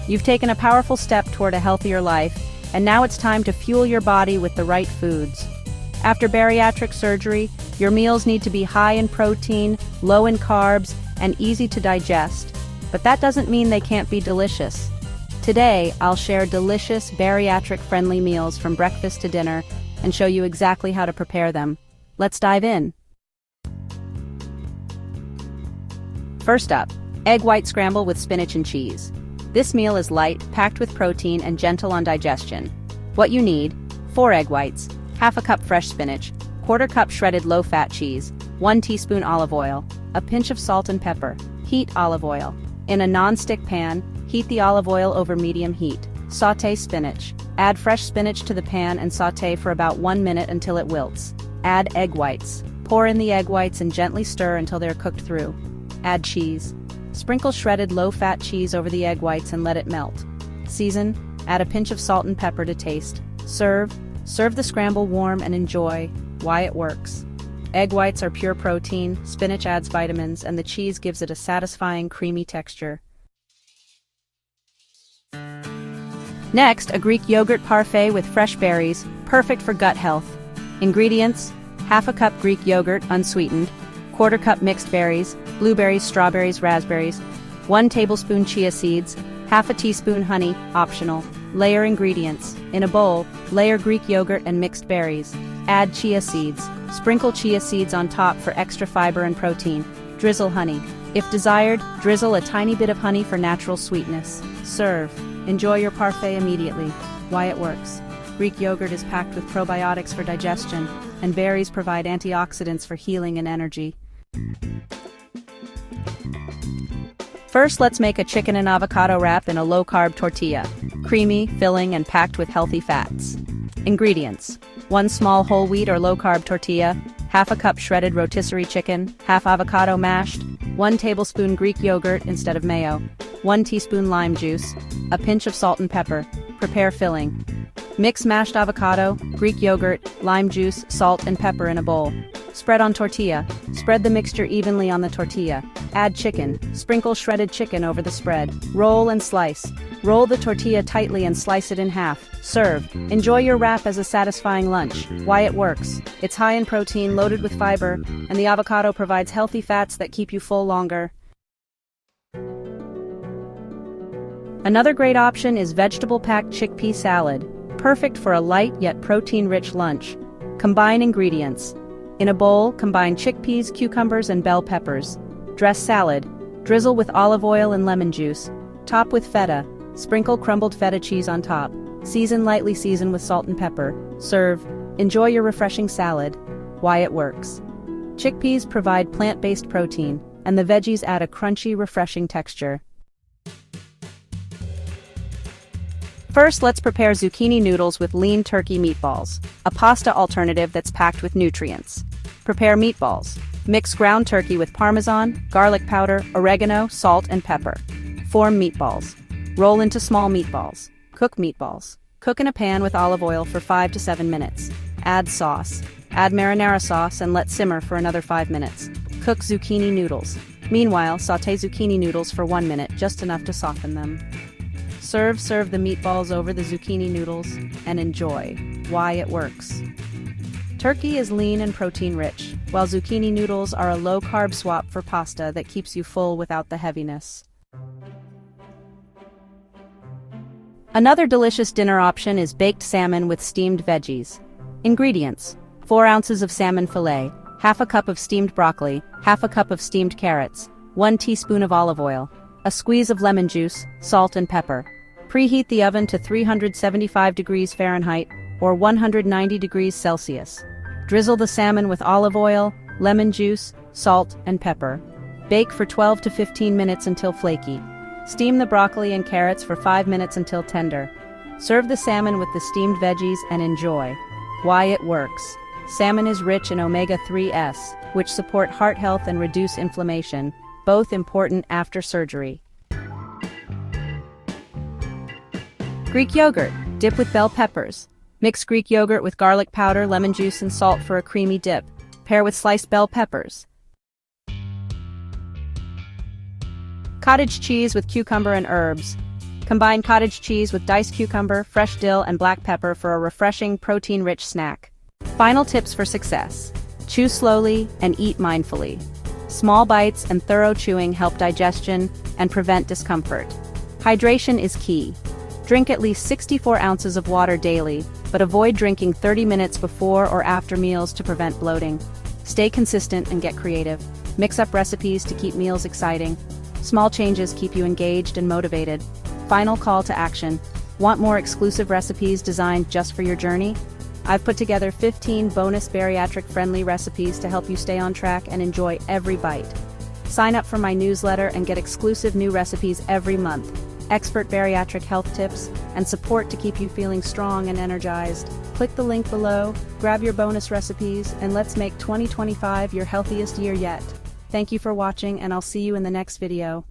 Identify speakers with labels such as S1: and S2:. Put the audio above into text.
S1: You've taken a powerful step toward a healthier life, and now it's time to fuel your body with the right foods. After bariatric surgery, your meals need to be high in protein, low in carbs, and easy to digest. But that doesn't mean they can't be delicious. Today, I'll share delicious bariatric-friendly meals from breakfast to dinner and show you exactly how to prepare them. Let's dive in. First up, egg white scramble with spinach and cheese. This meal is light, packed with protein, and gentle on digestion. What you need: 4 egg whites, half a cup fresh spinach, 1/4 cup shredded low-fat cheese, 1 teaspoon olive oil, a pinch of salt and pepper. Heat olive oil. In a non-stick pan, heat the olive oil over medium heat. Sauté spinach. Add fresh spinach to the pan and sauté for about 1 minute until it wilts. Add egg whites. Pour in the egg whites and gently stir until they're cooked through. Add cheese. Sprinkle shredded low-fat cheese over the egg whites and let it melt. Season. Add a pinch of salt and pepper to taste. Serve. Serve the scramble warm and enjoy. Why it works. Egg whites are pure protein, spinach adds vitamins, and the cheese gives it a satisfying, creamy texture. Next, a Greek yogurt parfait with fresh berries, perfect for gut health. Ingredients: half a cup Greek yogurt, unsweetened, 1/4 cup mixed berries, blueberries, strawberries, raspberries, 1 tablespoon chia seeds, half a teaspoon honey, optional. Layer ingredients. In a bowl, layer Greek yogurt and mixed berries. Add chia seeds. Sprinkle chia seeds on top for extra fiber and protein. Drizzle honey. If desired, drizzle a tiny bit of honey for natural sweetness. Serve. Enjoy your parfait immediately. Why it works. Greek yogurt is packed with probiotics for digestion, and berries provide antioxidants for healing and energy. First, let's make a chicken and avocado wrap in a low-carb tortilla. Creamy, filling, and packed with healthy fats. Ingredients: 1 small whole wheat or low-carb tortilla, half a cup shredded rotisserie chicken, half avocado mashed, 1 tablespoon Greek yogurt instead of mayo, 1 teaspoon lime juice, a pinch of salt and pepper. Prepare filling. Mix mashed avocado, Greek yogurt, lime juice, salt, and pepper in a bowl. Spread on tortilla. Spread the mixture evenly on the tortilla. Add chicken. Sprinkle shredded chicken over the spread. Roll and slice. Roll the tortilla tightly and slice it in half. Serve. Enjoy your wrap as a satisfying lunch. Why it works. It's high in protein, loaded with fiber, and the avocado provides healthy fats that keep you full longer. Another great option is vegetable-packed chickpea salad. Perfect for a light yet protein-rich lunch. Combine ingredients. In a bowl, combine chickpeas, cucumbers, and bell peppers. Dress salad. Drizzle with olive oil and lemon juice. Top with feta. Sprinkle crumbled feta cheese on top. Season with salt and pepper. Serve. Enjoy your refreshing salad. Why it works. Chickpeas provide plant-based protein, and the veggies add a crunchy, refreshing texture. First, let's prepare zucchini noodles with lean turkey meatballs, a pasta alternative that's packed with nutrients. Prepare meatballs. Mix ground turkey with parmesan, garlic powder, oregano, salt, and pepper. Form meatballs. Roll into small meatballs. Cook meatballs. Cook in a pan with olive oil for 5 to 7 minutes. Add sauce. Add marinara sauce and let simmer for another 5 minutes. Cook zucchini noodles. Meanwhile, sauté zucchini noodles for 1 minute, just enough to soften them. Serve the meatballs over the zucchini noodles, and enjoy. Why it works. Turkey is lean and protein-rich, while zucchini noodles are a low-carb swap for pasta that keeps you full without the heaviness. Another delicious dinner option is baked salmon with steamed veggies. Ingredients: 4 ounces of salmon fillet, half a cup of steamed broccoli, half a cup of steamed carrots, 1 teaspoon of olive oil, a squeeze of lemon juice, salt and pepper. Preheat the oven to 375 degrees Fahrenheit or 190 degrees Celsius. Drizzle the salmon with olive oil, lemon juice, salt, and pepper. Bake for 12 to 15 minutes until flaky. Steam the broccoli and carrots for 5 minutes until tender. Serve the salmon with the steamed veggies and enjoy. Why it works. Salmon is rich in omega-3s, which support heart health and reduce inflammation, both important after surgery. Greek yogurt. Dip with bell peppers. Mix Greek yogurt with garlic powder, lemon juice, and salt for a creamy dip. Pair with sliced bell peppers. Cottage cheese with cucumber and herbs. Combine cottage cheese with diced cucumber, fresh dill, and black pepper for a refreshing, protein-rich snack. Final tips for success. Chew slowly and eat mindfully. Small bites and thorough chewing help digestion and prevent discomfort. Hydration is key. Drink at least 64 ounces of water daily, but avoid drinking 30 minutes before or after meals to prevent bloating. Stay consistent and get creative. Mix up recipes to keep meals exciting. Small changes keep you engaged and motivated. Final call to action. Want more exclusive recipes designed just for your journey? I've put together 15 bonus bariatric-friendly recipes to help you stay on track and enjoy every bite. Sign up for my newsletter and get exclusive new recipes every month, expert bariatric health tips, and support to keep you feeling strong and energized. Click the link below, grab your bonus recipes, and let's make 2025 your healthiest year yet. Thank you for watching, and I'll see you in the next video.